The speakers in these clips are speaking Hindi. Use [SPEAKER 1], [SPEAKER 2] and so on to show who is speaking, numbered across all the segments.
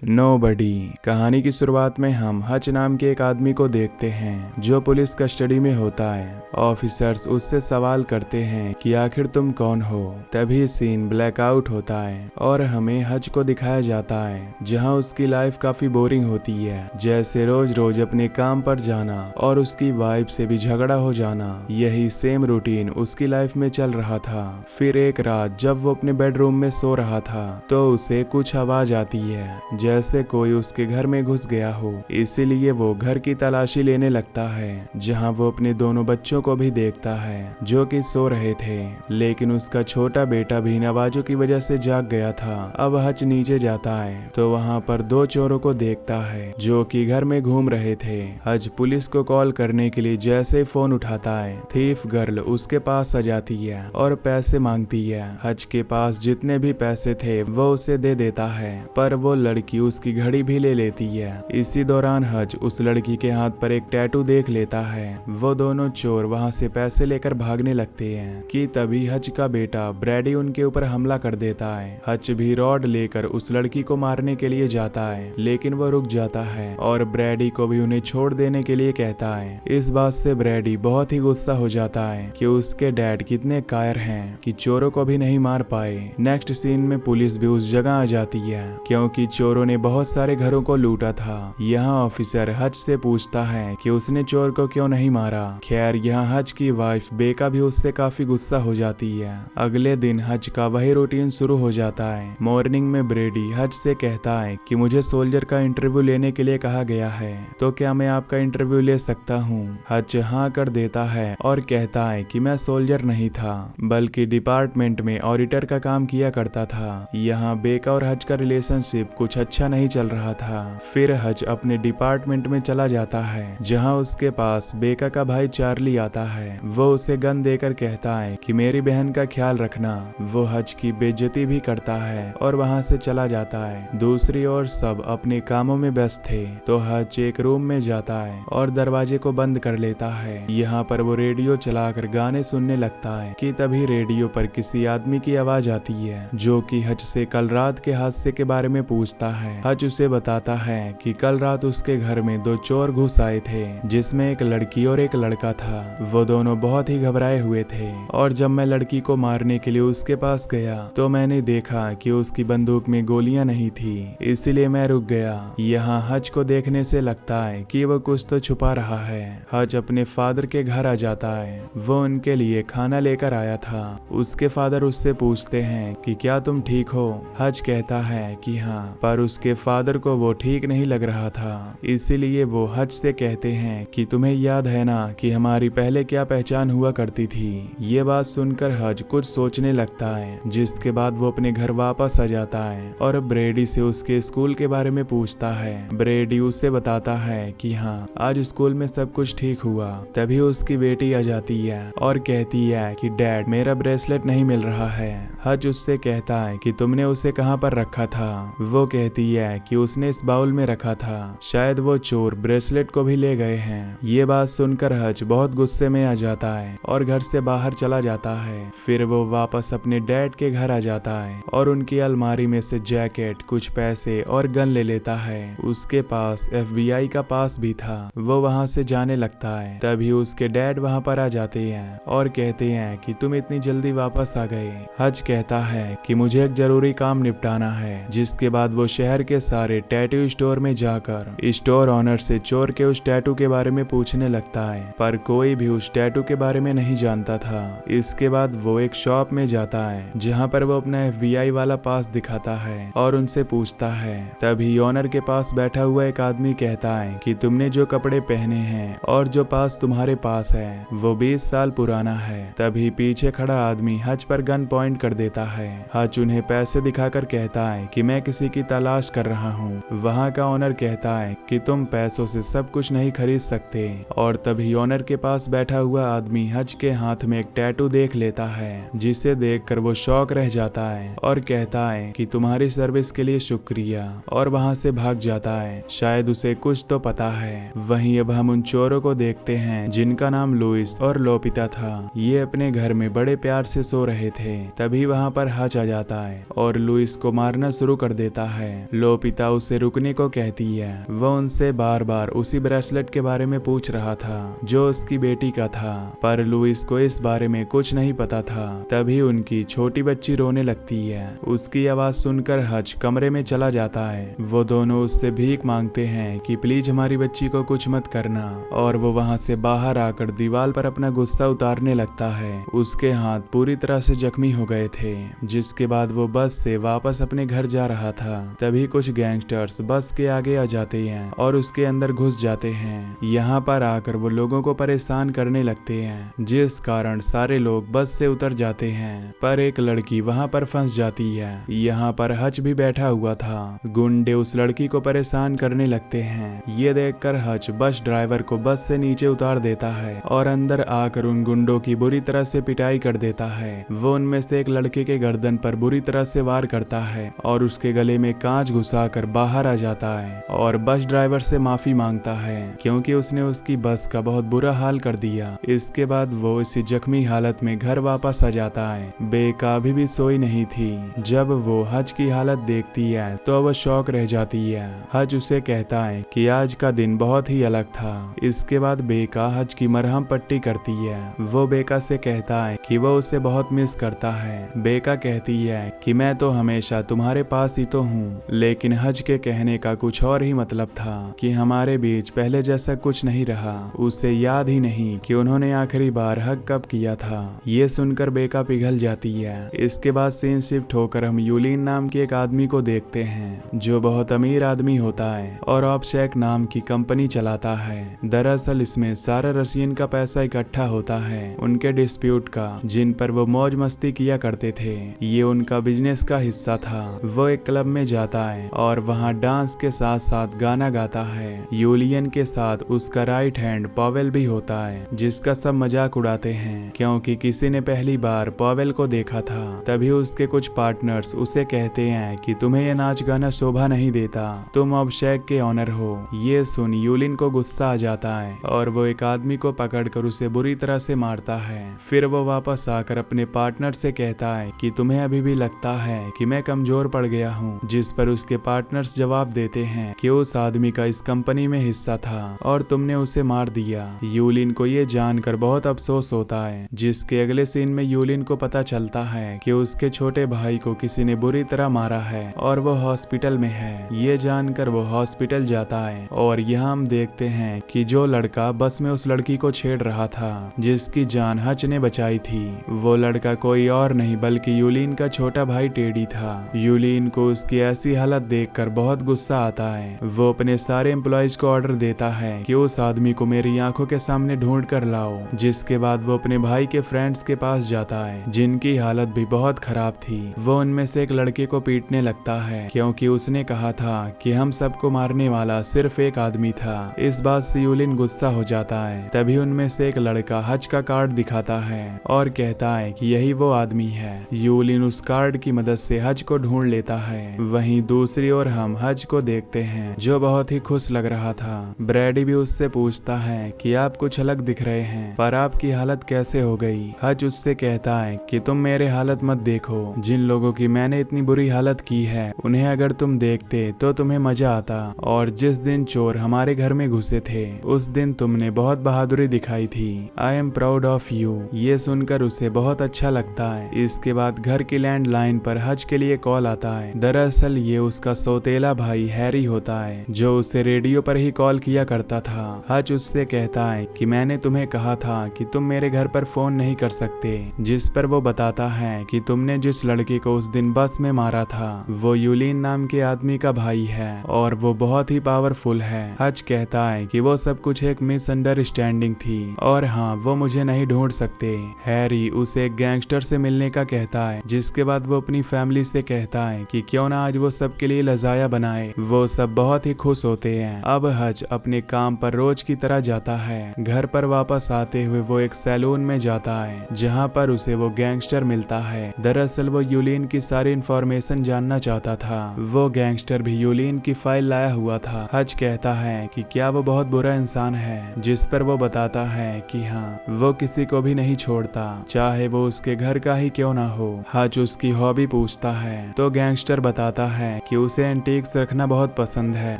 [SPEAKER 1] नोबडी। कहानी की शुरुआत में हम हच नाम के एक आदमी को देखते हैं जो पुलिस कस्टडी में होता है। ऑफिसर्स उससे सवाल करते हैं कि आखिर तुम कौन हो। तभी सीन ब्लैकआउट होता है और हमें हच को दिखाया जाता है जहां उसकी लाइफ काफी बोरिंग होती है, जैसे रोज रोज अपने काम पर जाना और उसकी वाइफ से भी झगड़ा हो जाना। यही सेम रूटीन उसकी लाइफ में चल रहा था। फिर एक रात जब वो अपने बेडरूम में सो रहा था तो उसे कुछ आवाज आती है जैसे कोई उसके घर में घुस गया हो। इसीलिए वो घर की तलाशी लेने लगता है जहां वो अपने दोनों बच्चों को भी देखता है जो कि सो रहे थे, लेकिन उसका छोटा बेटा भी इन आवाजों की वजह से जाग गया था। अब हच नीचे जाता है तो वहां पर दो चोरों को देखता है जो कि घर में घूम रहे थे। हच पुलिस को कॉल करने के लिए जैसे फोन उठाता है, थीफ गर्ल उसके पास आ जाती है और पैसे मांगती है। हच के पास जितने भी पैसे थे वो उसे दे देता है, पर वो लड़की उसकी घड़ी भी ले लेती है। इसी दौरान हच उस लड़की के हाथ पर एक टैटू देख लेता है। वो दोनों चोर वहां से पैसे लेकर भागने लगते हैं कि तभी हच का बेटा ब्रैडी उनके ऊपर हमला कर देता है। हच भी रॉड लेकर उस लड़की को मारने के लिए जाता है, लेकिन वो रुक जाता है और ब्रैडी को भी उन्हें छोड़ देने के लिए कहता है। इस बात से ब्रैडी बहुत ही गुस्सा हो जाता है कि उसके डैड कितने कायर हैं कि चोरों को भी नहीं मार पाए। नेक्स्ट सीन में पुलिस भी उस जगह आ जाती है क्योंकि चोरों ने बहुत सारे घरों को लूटा था। यहाँ ऑफिसर हच से पूछता है कि उसने चोर को क्यों नहीं मारा। खैर यहाँ हच की वाइफ बेका भी उससे काफी गुस्सा हो जाती है। अगले दिन हच का वही रूटीन शुरू हो जाता है। मॉर्निंग में ब्रेडी हच से कहता है कि मुझे सोल्जर का इंटरव्यू लेने के लिए कहा गया है, तो क्या मैं आपका इंटरव्यू ले सकता हूँ। हच हाँ कर देता है और कहता है कि मैं सोल्जर नहीं था बल्कि डिपार्टमेंट में ऑडिटर का काम किया करता था। यहाँ बेका और हच का रिलेशनशिप कुछ अच्छा नहीं चल रहा था। फिर हच अपने डिपार्टमेंट में चला जाता है जहां उसके पास बेका का भाई चार्ली आता है। वो उसे गन देकर कहता है कि मेरी बहन का ख्याल रखना। वो हच की बेइज्जती भी करता है और वहां से चला जाता है। दूसरी ओर सब अपने कामों में व्यस्त थे तो हच एक रूम में जाता है और दरवाजे को बंद कर लेता है। यहाँ पर वो रेडियो चलाकर गाने सुनने लगता है कि तभी रेडियो पर किसी आदमी की आवाज आती है जो कि हच से कल रात के हादसे के बारे में पूछता है। हच उसे बताता है कि कल रात उसके घर में दो चोर घुस आए थे जिसमें एक लड़की और एक लड़का था। वो दोनों बहुत ही घबराए हुए थे और जब मैं लड़की को मारने के लिए उसके पास गया तो मैंने देखा कि उसकी बंदूक में गोलियां नहीं थी, इसलिए मैं रुक गया। यहाँ हच को देखने से लगता है कि वो कुछ तो छुपा रहा है। हच अपने फादर के घर आ जाता है। वो उनके लिए खाना लेकर आया था। उसके फादर उससे पूछते हैं कि क्या तुम ठीक हो। हच कहता है कि हाँ, पर उसके फादर को वो ठीक नहीं लग रहा था। इसीलिए वो हच से कहते हैं कि तुम्हें याद है ना कि हमारी पहले क्या पहचान हुआ करती थी। ये बात सुनकर हच कुछ सोचने लगता है, जिसके बाद वो अपने घर वापस आ जाता है और ब्रेडी से उसके स्कूल के बारे में पूछता है। ब्रेडी उससे बताता है कि हाँ, आज स्कूल में सब कुछ ठीक हुआ। तभी उसकी बेटी आ जाती है और कहती है कि डैड, मेरा ब्रेसलेट नहीं मिल रहा है। हच उससे कहता है कि तुमने उसे कहाँ पर रखा था। वो कहती है कि उसने इस बाउल में रखा था, शायद वो चोर ब्रेसलेट को भी ले गए हैं। ये बात सुनकर हच बहुत गुस्से में आ जाता है और घर से बाहर चला जाता है। फिर वो वापस अपने डैड के घर आ जाता है और उनकी अलमारी में से जैकेट, कुछ पैसे और गन ले लेता है। उसके पास FBI का पास भी था। वो वहाँ से जाने लगता है। तभी उसके डैड वहाँ पर आ जाते हैं और कहते हैं कि तुम इतनी जल्दी वापस आ गए। हच कहता है कि मुझे एक जरूरी काम निपटाना है। जिसके बाद वो शहर के सारे टैटू स्टोर में जाकर स्टोर ऑनर से चोर के उस टैटू के बारे में पूछने लगता है, पर कोई भी उस टैटू के बारे में नहीं जानता था। इसके बाद वो एक शॉप में जाता है जहां पर वो अपना FBI वाला पास दिखाता है और उनसे पूछता है। तभी ऑनर के पास बैठा हुआ एक आदमी कहता है कि तुमने जो कपड़े पहने हैं और जो पास तुम्हारे पास है वो 20 साल पुराना है। तभी पीछे खड़ा आदमी हच पर गन पॉइंट कर देता है। हच उन्हें पैसे दिखाकर कहता है कि मैं किसी की तलाश कर रहा हूँ। वहाँ का ऑनर कहता है कि तुम पैसों से सब कुछ नहीं खरीद सकते। और तभी ऑनर के पास बैठा हुआ आदमी हच के हाथ में एक टैटू देख लेता है, जिसे देखकर वो शॉक रह जाता है और कहता है कि तुम्हारी सर्विस के लिए शुक्रिया, और वहाँ से भाग जाता है। शायद उसे कुछ तो पता है। वहीं अब हम उन चोरों को देखते हैं जिनका नाम लुइस और लोपिता था। ये अपने घर में बड़े प्यार से सो रहे थे। तभी वहाँ पर हच आ जाता है और लुइस को मारना शुरू कर देता है। लोपिता उसे रुकने को कहती है। वो उनसे बार बार उसी ब्रेसलेट के बारे में पूछ रहा था जो उसकी बेटी का था, पर लुइस को इस बारे में कुछ नहीं पता था। तभी उनकी छोटी बच्ची रोने लगती है। उसकी आवाज सुनकर हच कमरे में चला जाता है। वो दोनों उससे भीख मांगते हैं कि प्लीज हमारी बच्ची को कुछ मत करना, और वो वहां से बाहर आकर दीवार पर अपना गुस्सा उतारने लगता है। उसके हाथ पूरी तरह से जख्मी हो गए थे। जिसके बाद वो बस से वापस अपने घर जा रहा था। तभी कुछ गैंगस्टर्स बस के आगे आ जाते हैं और उसके अंदर घुस जाते हैं। यहाँ पर आकर वो लोगों को परेशान करने लगते हैं, जिस कारण सारे लोग बस से उतर जाते हैं। पर एक लड़की वहाँ पर फंस जाती है। यहाँ पर हच भी बैठा हुआ था। गुंडे उस लड़की को परेशान करने लगते हैं। ये देखकर हच बस ड्राइवर को बस से नीचे उतार देता है और अंदर आकर उन गुंडों की बुरी तरह से पिटाई कर देता है। वो उनमें से एक लड़के के गर्दन पर बुरी तरह से वार करता है और उसके गले में कांच घुसाकर बाहर आ जाता है और बस ड्राइवर से माफी मांगता है क्योंकि उसने उसकी बस का बहुत बुरा हाल कर दिया। इसके बाद वो इसी जख्मी हालत में घर वापस आ जाता है। बेका अभी भी सोई नहीं थी। जब वो हज की हालत देखती है तो वह शौक रह जाती है। हज उसे कहता है कि आज का दिन बहुत ही अलग था। इसके बाद बेका हज की मरहम पट्टी करती है। वो बेका से कहता है कि वो उसे बहुत मिस करता है। बेका कहती है कि मैं तो हमेशा तुम्हारे पास ही तो हूँ, लेकिन हज के कहने का कुछ और ही मतलब था कि हमारे बीच पहले जैसा कुछ नहीं रहा। उसे याद ही नहीं कि उन्होंने आखिरी बार हक कब किया था। ये सुनकर बेका पिघल जाती है। इसके बाद सीन शिफ्ट होकर हम यूलिन नाम के एक आदमी को देखते हैं जो बहुत अमीर आदमी होता है और ऑप्शेक नाम की कंपनी चलाता है। दरअसल इसमें सारा रशियन का पैसा इकट्ठा होता है उनके डिस्प्यूट का, जिन पर वो मौज मस्ती किया करते थे। ये उनका बिजनेस का हिस्सा था। वो एक क्लब में जाता है और वहाँ डांस के साथ साथ गाना गाता है। यूलियन के साथ उसका राइट हैंड पॉवेल भी होता है, जिसका सब मजाक उड़ाते हैं क्योंकि किसी ने पहली बार पॉवेल को देखा था। तभी उसके कुछ पार्टनर्स उसे कहते हैं कि तुम्हें ये नाच गाना शोभा नहीं देता, तुम ऑब्शेक के ऑनर हो। ये सुन यूलिन को गुस्सा आ जाता है और वो एक आदमी को पकड़कर उसे बुरी तरह से मारता है। फिर वो वापस आकर अपने पार्टनर से कहता है कि तुम्हें अभी भी लगता है कि मैं कमजोर पड़ गया हूँ, जिस पर उसके पार्टनर्स जवाब देते हैं कि उस आदमी का इस कंपनी में हिस्सा था और तुमने उसे मार दिया। यूलिन को ये जानकर बहुत अफसोस होता है। जिसके अगले सीन में यूलिन को पता चलता है कि उसके छोटे भाई को किसी ने बुरी तरह मारा है और वो हॉस्पिटल में है। ये जानकर वो हॉस्पिटल जाता है और यहाँ हम देखते हैं कि जो लड़का बस में उस लड़की को छेड़ रहा था जिसकी जान हच ने बचाई थी, वो लड़का कोई और नहीं बल्कि यूलिन का छोटा भाई टेडी था। यूलिन को उसकी ऐसी हालत देखकर बहुत गुस्सा आता है। वो अपने सारे एम्प्लॉयज को ऑर्डर देता है कि उस आदमी को मेरी आंखों के सामने ढूंढ कर लाओ। जिसके बाद वो अपने भाई के फ्रेंड्स के पास जाता है जिनकी हालत भी बहुत खराब थी। वो उनमें से एक लड़के को पीटने लगता है क्योंकि उसने कहा था कि हम सबको मारने वाला सिर्फ एक आदमी था। इस बात से यूलिन गुस्सा हो जाता है। तभी उनमें से एक लड़का हज का कार्ड दिखाता है और कहता है कि यही वो आदमी है। यूलिन उस कार्ड की मदद से हज को ढूंढ लेता है। वहीं दूसरी ओर हम हज को देखते हैं जो बहुत ही खुश लग रहा था। ब्रैडी भी उससे पूछता है कि आप कुछ अलग दिख रहे हैं, पर आपकी हालत कैसे हो गई। हज उससे कहता है कि तुम मेरे हालत मत देखो। जिन लोगों की मैंने इतनी बुरी हालत की है उन्हें अगर तुम देखते तो तुम्हें मजा आता। और जिस दिन चोर हमारे घर में घुसे थे उस दिन तुमने बहुत बहादुरी दिखाई थी। I am proud of you. ये सुनकर उसे बहुत अच्छा लगता है। इसके बाद घर की लैंडलाइन पर हज के लिए कॉल आता है। दरअसल ये उसका सौतेला भाई हैरी होता है जो उसे रेडियो पर ही कॉल किया करता था। हज उससे कहता है कि मैंने तुम्हें कहा था कि तुम मेरे घर पर फोन नहीं कर सकते, जिस पर वो बताता है कि तुमने जिस लड़के को उस दिन बस में मारा था वो यूलिन नाम के आदमी का भाई है और वो बहुत ही पावरफुल है। हज कहता है कि वो सब कुछ एक मिसअंडरस्टैंडिंग थी और हाँ वो मुझे नहीं ढूंढ सकते। हैरी उसे एक गैंगस्टर से मिलने का कहता है, जिसके बाद वो अपनी फैमिली से कहता है कि क्यों ना आज वो सबके लिए लजाया बनाए। वो सब बहुत ही खुश होते हैं। अब हज अपने काम पर रोज की तरह जाता है। घर पर वापस आते हुए वो एक सैलून में जाता है जहाँ पर उसे वो गैंगस्टर मिलता है। दरअसल वो यूलिन की सारी इंफॉर्मेशन जानना चाहता था। वो गैंगस्टर भी यूलिन की फाइल लाया हुआ था। हज कहता है कि क्या वो बहुत बुरा इंसान है, जिस पर वो बताता है कि हाँ वो किसी को भी नहीं छोड़ता, चाहे वो उसके घर का ही क्यों ना हो। हज उसकी हॉबी पूछता है तो गैंगस्टर बताता है कि उसे एंटीक्स रखना बहुत पसंद है।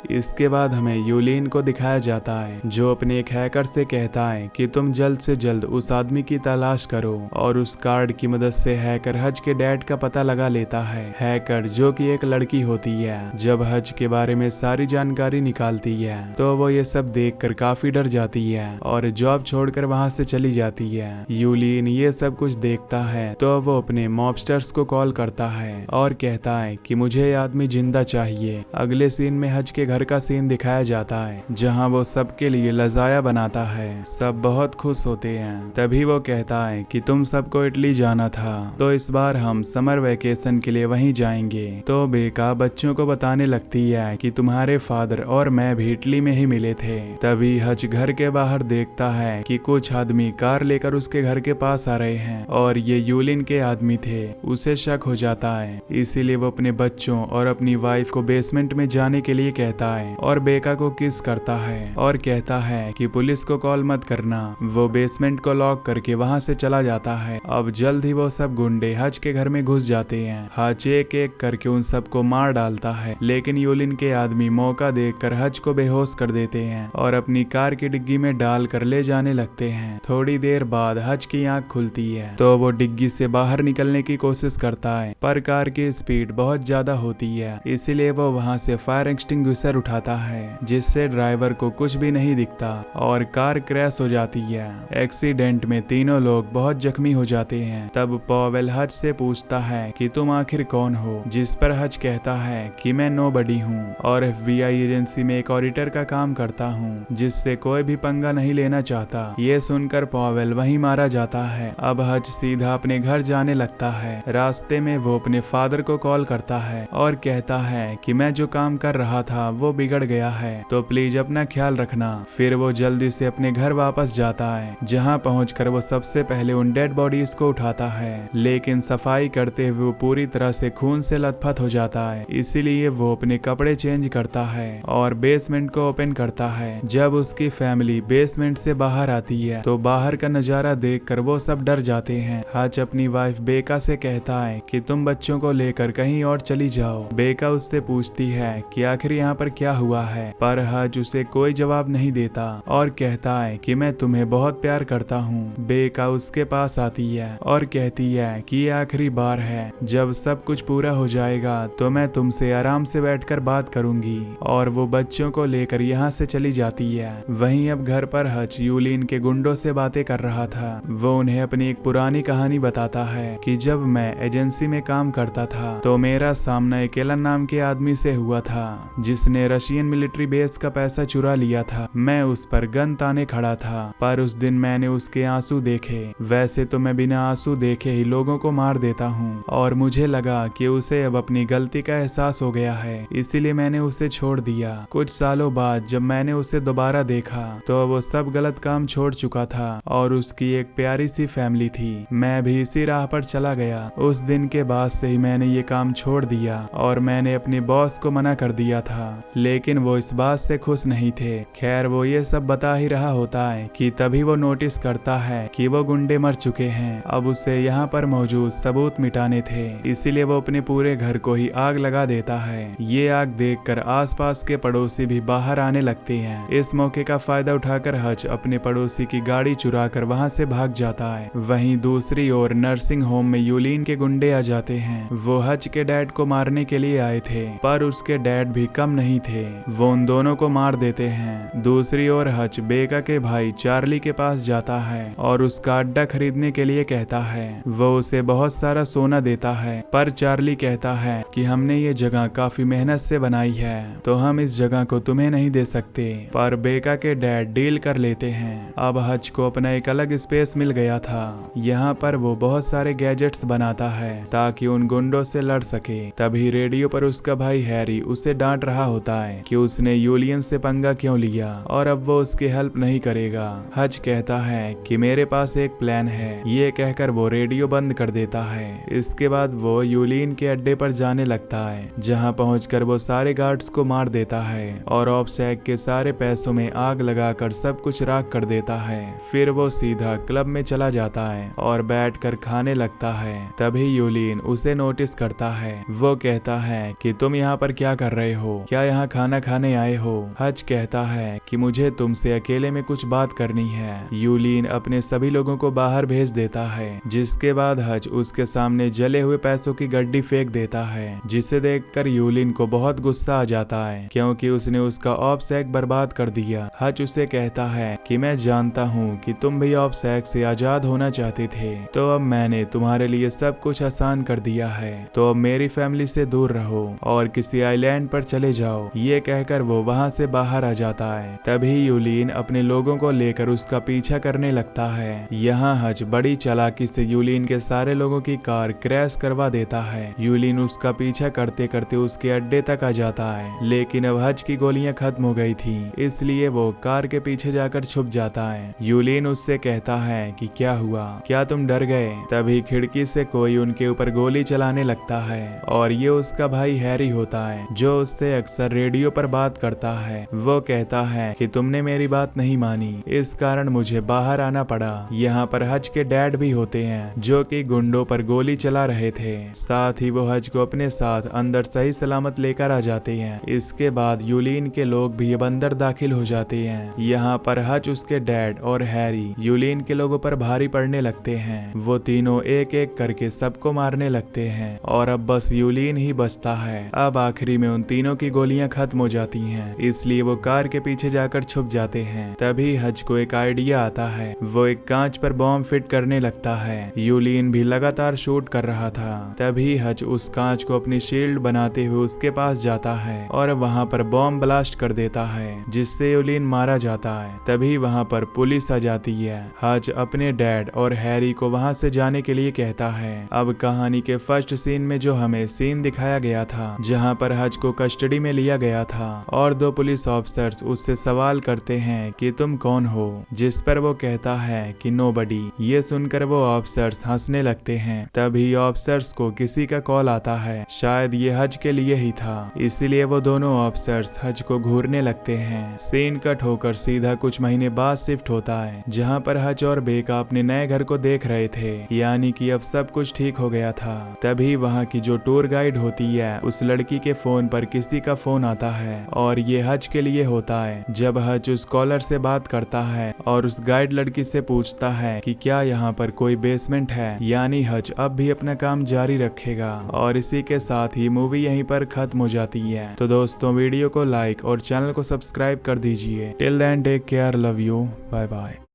[SPEAKER 1] इसके बाद हमें यूलिन को दिखाया जाता है जो अपने एक हैकर से कहता है कि तुम जल्द से जल्द उस आदमी की तलाश करो, और उस कार्ड की मदद से हैकर हज के डैड का पता लगा लेता है। हैकर जो कि एक लड़की होती है, जब हज के बारे में सारी जानकारी निकालती है तो वो ये सब देखकर काफी डर जाती है और जॉब छोड़कर वहां से चली जाती है। यूलिन ये सब कुछ देखता है तो वो अपने मॉबस्टर्स को कॉल करता है और कहता है कि मुझे ये आदमी जिंदा चाहिए। अगले सीन में हज के घर का सीन दिखाया जाता है जहां वो सबके लिए लजाया बनाता है। सब बहुत खुश होते हैं। तभी वो कहता है कि तुम सबको इटली जाना था, तो इस बार हम समर वेकेशन के लिए वहीं जाएंगे। तो बेका बच्चों को बताने लगती है कि तुम्हारे फादर और मैं भी इटली में ही मिले थे। तभी हज घर के बाहर देखता है कि कुछ आदमी कार लेकर उसके घर के पास आ रहे हैं और ये यूलिन के आदमी थे। उसे शक हो जाता है, इसीलिए वो अपने बच्चों और अपनी वाइफ को बेसमेंट में जाने के लिए कहता है और बेका को किस करता है और कहता है कि पुलिस को कॉल मत करना। वो बेसमेंट को लॉक करके वहां से चला जाता है। अब जल्द ही वो सब गुंडे हज के घर में घुस जाते हैं। हज एक एक करके उन सबको मार डालता है, लेकिन यूलिन के आदमी मौका देखकर हज को बेहोश कर देते हैं और अपनी कार की डिग्गी में डाल कर ले जाने लगते हैं। थोड़ी देर बाद हज की आंख खुलती है तो वो डिग्गी से बाहर निकलने की कोशिश करता है, पर कार की स्पीड बहुत ज्यादा होती है, इसीलिए वो वहां से फायर एक्सटिंग्विशर उठाता है, जिससे ड्राइवर को कुछ भी नहीं दिखता और कार क्रैश हो जाती है। एक्सीडेंट में तीनों लोग बहुत जख्मी हो जाते हैं। तब पॉवेल हज से पूछता है कि तुम आखिर कौन हो, जिस पर हज कहता है कि मैं नोबडी हूँ और FBI एजेंसी में एक ऑडिटर का काम करता हूँ, जिससे कोई भी पंगा नहीं लेना चाहता। ये सुनकर पॉवेल वहीं मारा जाता है। अब हज सीधा अपने घर जाने लगता है। रास्ते में वो अपने फादर को कॉल करता है और कहता है कि मैं जो काम कर रहा था वो बिगड़ गया है, तो प्लीज अपना ख्याल रखना। फिर वो जल्दी से अपने घर वापस जाता है, जहाँ पहुंचकर वो सबसे पहले उन डेड बॉडीज को उठाता है, लेकिन सफाई करते हुए वो पूरी तरह से खून से लथपथ हो जाता है। इसीलिए वो अपने कपड़े चेंज करता है और बेसमेंट को ओपन करता है। जब उसकी फैमिली बेसमेंट से बाहर आती है तो बाहर का नजारा देखकर वो सब डर जाते हैं। हज अपनी वाइफ बेका से कहता है कि तुम बच्चों को लेकर कहीं और चली जाओ। बेका उससे पूछती है कि आखिर यहाँ पर क्या हुआ है, पर हज उसे कोई जवाब नहीं देता और कहता है कि मैं तुम्हें बहुत प्यार करता हूँ। बेका उसके पास आती है और कहती है कि ये आखिरी बार है, जब सब कुछ पूरा हो जाएगा तो मैं तुमसे आराम से बैठकर बात करूंगी, और वो बच्चों को लेकर यहाँ से चली जाती है। वहीं अब घर पर हज यूलिन के गुंडों से बातें कर रहा था। वो उन्हें अपनी एक पुरानी कहानी बताता है कि जब मैं एजेंसी में काम करता था तो मेरा सामना एक एलन नाम के आदमी से हुआ था, जिसने रशियन मिलिट्री बेस का पैसा चुरा लिया था। मैं उस पर गन ताने खड़ा था, पर उस दिन मैंने उसके आंसू देखे। वैसे तो मैं बिना आंसू देखे ही लोगों को मार देता हूँ, और मुझे लगा कि उसे अब अपनी गलती का एहसास हो गया है, इसीलिए मैंने उसे छोड़ दिया। कुछ सालों बाद जब मैंने उसे दोबारा देखा तो वो सब गलत काम छोड़ चुका था और उसकी एक प्यारी सी फैमिली थी। मैं भी इसी राह पर चला गया। उस दिन के बाद से ही मैंने ये काम छोड़ दिया और मैंने अपने बॉस को मना कर दिया था, लेकिन वो इस बात से खुश नहीं थे। खैर वो ये सब बता ही रहा होता है कि तभी वो नोटिस करता है कि वो गुंडे मर चुके हैं। अब उसे यहाँ पर मौजूद सबूत मिटाने थे, इसीलिए वो अपने पूरे घर को ही आग लगा देता है। ये आग देखकर आसपास के पड़ोसी भी बाहर आने लगते हैं। इस मौके का फायदा उठाकर हज अपने पड़ोसी की गाड़ी चुराकर वहां से भाग जाता है। वहीं दूसरी ओर नर्सिंग होम में यूलिन के गुंडे आ जाते हैं। वो हज के डैड को मारने के लिए आए थे, पर उसके डैड भी कम नहीं थे। वो उन दोनों को मार देते हैं। दूसरी ओर हज बेका के भाई चार्ली के पास जाता है और उसका अड्डा खरीदने के लिए कहता है। वो उसे बहुत सारा सोना देता है, पर चार्ली कहता है कि हमने ये जगह काफी मेहनत से बनाई है, तो हम इस जगह को तुम्हें नहीं दे सकते। पर बेका के डैड डील कर लेते हैं। अब हज को अपना एक अलग स्पेस मिल गया था। यहाँ पर वो बहुत सारे गैजेट्स बनाता है ताकि उन गुंडों से लड़ सके। तभी रेडियो पर उसका भाई हैरी उसे डांट रहा होता है कि उसने यूलियन से पंगा क्यों लिया और अब वो उसकी हेल्प नहीं करेगा। हज कहता है कि मेरे पास एक प्लान है। ये कहकर वो रेडियो बंद कर देता है। इसके बाद वो यूलियन के अड्डे पर जाने लगता है, जहाँ पहुंचकर वो सारे गार्ड्स को मार देता है और ऑब्सेक के सारे पैसों में आग लगाकर सब कुछ राख कर देता है। फिर वो सीधा क्लब में चला जाता है और बैठकर खाने लगता है। तभी यूलियन उसे नोटिस करता है। वो कहता है है कि तुम यहाँ पर क्या कर रहे हो, क्या यहाँ खाना खाने आए हो। हज कहता है कि मुझे तुमसे अकेले में कुछ बात करनी है। यूलिन अपने सभी लोगों को बाहर भेज देता है, जिसके बाद हज उसके सामने जले हुए पैसों की गड्डी फेंक देता है, जिसे देखकर यूलिन को बहुत गुस्सा आ जाता है क्योंकि उसने उसका ऑब्सेक बर्बाद कर दिया। हज उसे कहता है कि मैं जानता हूँ कि तुम भी ऑब्सेक से आजाद होना चाहते थे, तो अब मैंने तुम्हारे लिए सब कुछ आसान कर दिया है, तो अब मेरी फैमिली से दूर रहो और किसी आइलैंड पर चले जाओ। ये कहकर वो वहाँ से बाहर आ जाता है। तभी यूलिन अपने लोगों को लेकर उसका पीछा करने लगता है। यहाँ हज बड़ी चालाकी से यूलिन के सारे लोगों की कार क्रैश करवा देता है। यूलिन उसका पीछा करते करते उसके अड्डे तक आ जाता है, लेकिन अब हज की गोलियां खत्म हो गई थी, इसलिए वो कार के पीछे जाकर छुप जाता है। यूलिन उससे कहता है कि क्या हुआ, क्या तुम डर गए। तभी खिड़की से कोई उनके ऊपर गोली चलाने लगता है और ये उसका भाई हैरी होता है, जो उससे अक्सर रेडियो पर बात करता है। वो कहता है कि तुमने मेरी बात नहीं मानी, इस कारण मुझे बाहर आना पड़ा। यहाँ पर हज के डैड भी होते हैं, जो कि गुंडों पर गोली चला रहे थे। साथ ही वो हज को अपने साथ अंदर सही सलामत लेकर आ जाते हैं। इसके बाद यूलिन के लोग भी अब अंदर दाखिल हो जाते हैं। यहाँ पर हज, उसके डैड और हैरी यूलिन के लोगों पर भारी पड़ने लगते हैं। वो तीनों एक एक करके सबको मारने लगते हैं और अब बस यूलिन ही बचता है। अब आखिरी में उन तीनों की गोलियां खत्म हो जाती हैं, इसलिए वो कार के पीछे जाकर छुप जाते हैं। तभी हज को एक आइडिया आता है। वो एक कांच पर बॉम्ब फिट करने लगता है। यूलिन भी लगातार शूट कर रहा था। तभी हज उस कांच को अपनी शील्ड बनाते हुए उसके पास जाता है और वहां पर बॉम्ब ब्लास्ट कर देता है, जिससे यूलिन मारा जाता है। तभी वहां पर पुलिस आ जाती है। हज अपने डैड और हैरी को वहां से जाने के लिए कहता है। अब कहानी के फर्स्ट सीन में जो हमें सीन दिखाया गया था, जहां पर हज को कस्टडी में लिया गया था और दो पुलिस ऑफिसर्स उससे सवाल करते हैं कि तुम कौन हो, जिस पर वो कहता है कि नोबडी। ये सुनकर वो ऑफिसर्स हंसने लगते हैं। तभी ऑफिसर्स को किसी का कॉल आता है, शायद ये हज के लिए ही था, इसीलिए वो दोनों ऑफिसर्स हज को घूरने लगते हैं। सीन कट होकर सीधा कुछ महीने बाद शिफ्ट होता है, जहाँ पर हज और बेका अपने नए घर को देख रहे थे, यानी कि अब सब कुछ ठीक हो गया था। तभी वहाँ की जो टूर गाइड होती है, उस लड़की के फोन पर किसी का फोन आता है और ये हज के लिए होता है। जब हज उस कॉलर से बात करता है और उस गाइड लड़की से पूछता है कि क्या यहाँ पर कोई बेसमेंट है, यानी हज अब भी अपना काम जारी रखेगा। और इसी के साथ ही मूवी यहीं पर खत्म हो जाती है। तो दोस्तों, वीडियो को लाइक और चैनल को सब्सक्राइब कर दीजिए। Till then take care, love you, bye bye.